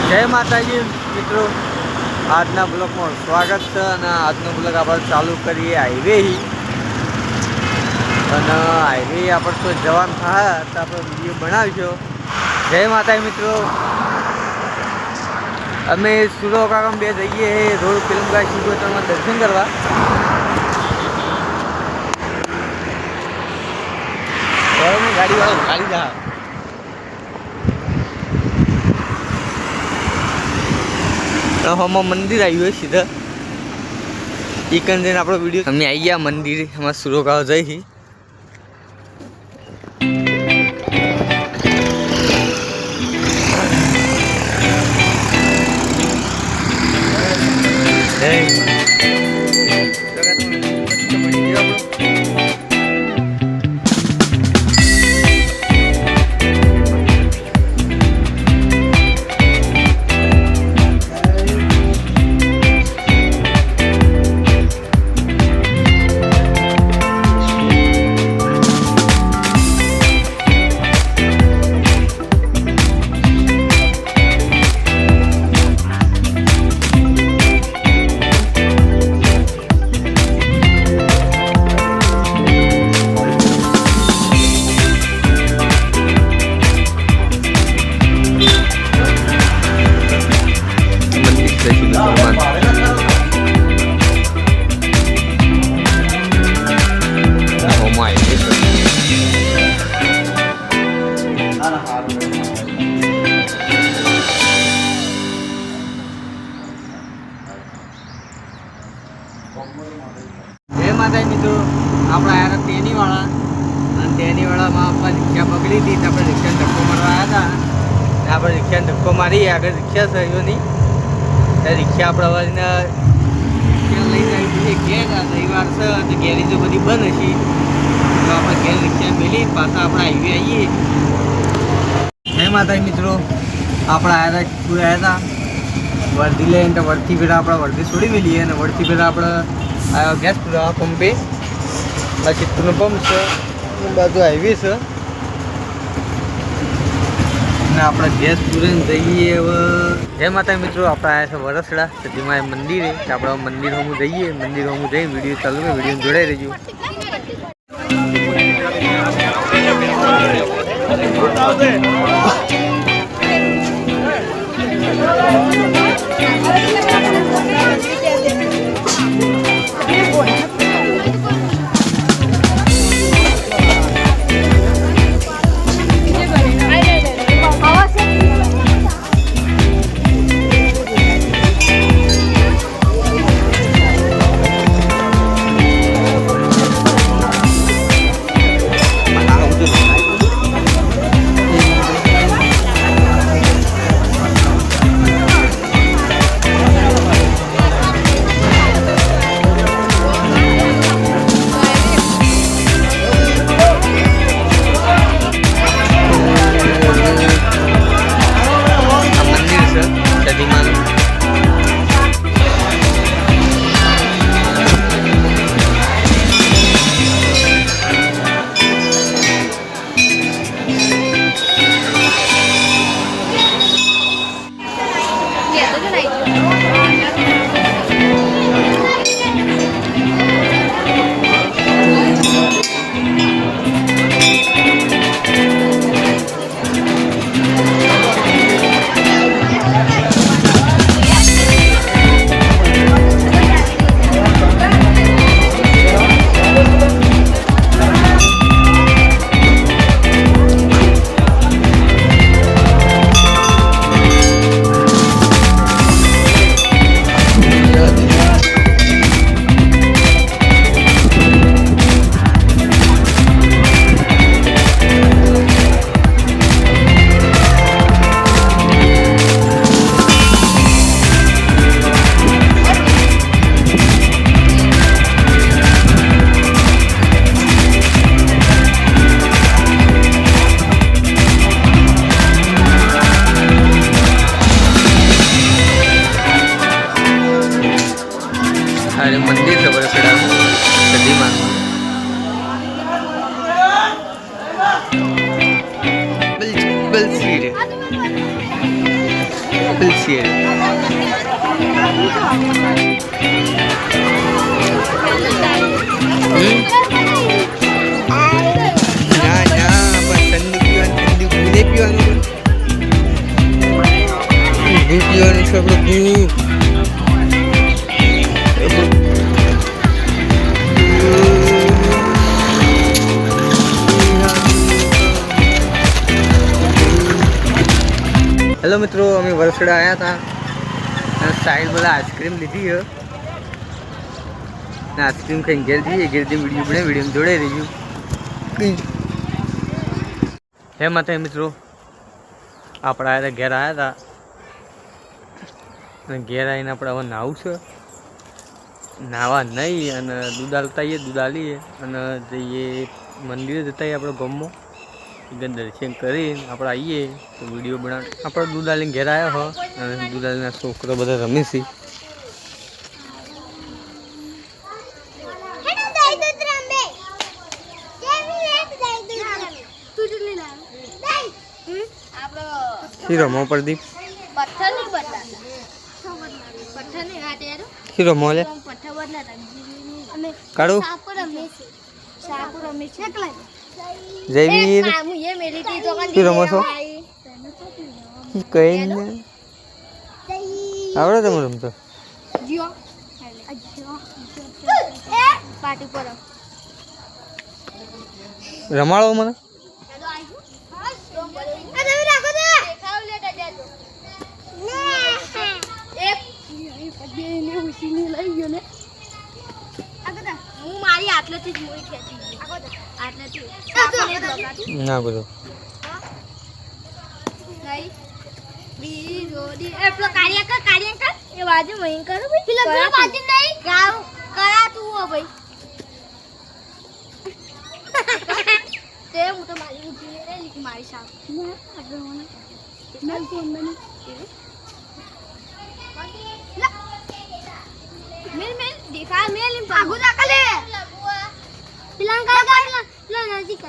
જય માતાજી મિત્રો, આજના બ્લોગમાં સ્વાગત છે. અને આજનો બ્લોગ આપણે ચાલુ કરીએ હાઈવે અને હાઈવે આપણે તો જવાનું થાય તો આપણે વિડીયો બનાવશો. જય માતાજી મિત્રો, અમે સુરો કાકામ બે જઈએ રોડ ફિલ્મગાય શિવગોત્રમાં દર્શન કરવા. ગાડી વાળો ગાડી જા મંદિર આવ્યું હોય સીધા ઈકન જઈને આપણો વિડીયો અમે આવી ગયા મંદિર. અમારા સુરોગાંવ જઈ મિત્રો. આપણે આવ્યા તેનીવાળા અને તેનીવાળામાં આપણે રિક્ષા પકડી હતી તો આપણે રિક્ષાને ધક્કો મારવા આવ્યા હતા. આપણે રિક્ષાને ધક્કો મારી આગળ રિક્ષા સહયોની રિક્ષા આપણે અવાજને લઈને આવી ઘેર રવિવાર છે તો ગેરેજો બધી બંધ હશે તો આપણે ઘેર રિક્ષા મેલી પાછા આપણે હાઈવે આવીએ. જય માતાજી મિત્રો, આપણે આવ્યા હતા ચિત્તપુર આવ્યા હતા વર્ધી લઈને તો વર્ધી પહેલાં આપણે વર્ધી છોડી મેલીએ અને વર્ધી પહેલાં આપણે આવ્યા ગેસ પૂરા પંપે. આ ચિત્તપુરનો પંપ છે, બાજુ હાઈવે છે અને આપણે ગેસ પૂરીને જઈએ હવે. જય માતા મિત્રો, આપણે આવ્યા છે વરસડા સતીમાં મંદિરે. આપણે મંદિર હમું જઈએ, મંદિર હમું જઈને વિડીયો ચાલુ હોય, વિડીયો જોડાઈ રહેજો. ખુલશી ના ના પણ ઠંડી પીવાનું પીવાનું છે આપણે હેલો મિત્રો, અમે વરસડા આવ્યા હતા અને સાઈડ બધા આઈસ્ક્રીમ લીધી છે ને આઈસ્ક્રીમ ખાઈને ઘેર જઈએ. ઘેરથી વિડીયો બને વિડીયો જોડે રહીશું. હે માતા મિત્રો, આપણે આવ્યા હતા ઘેર આવ્યા હતા અને ઘેર આવીને આપણે હવે નાવું છે. નાવા નહીં અને દૂધ આલતા આવીએ, દૂધ આલીએ અને જઈએ મંદિરે જતા આવીએ આપણે ગામમાં. દર્શન કરીને આપણે આવીએ તો વિડીયો બનાવ. આપણે દૂધ આલીને ઘેર આવ્યા હો અને દૂધ આલીના છોકરો બધા રમે છે. શી રમો પ્રદીપ? શી રમો લે કાઢું જયવીર શું રમો છો? કઈ આવડે તમે રમતો? રમાડો મને. ના બધો देखा मेल आगू जाकले पिलांका नजीक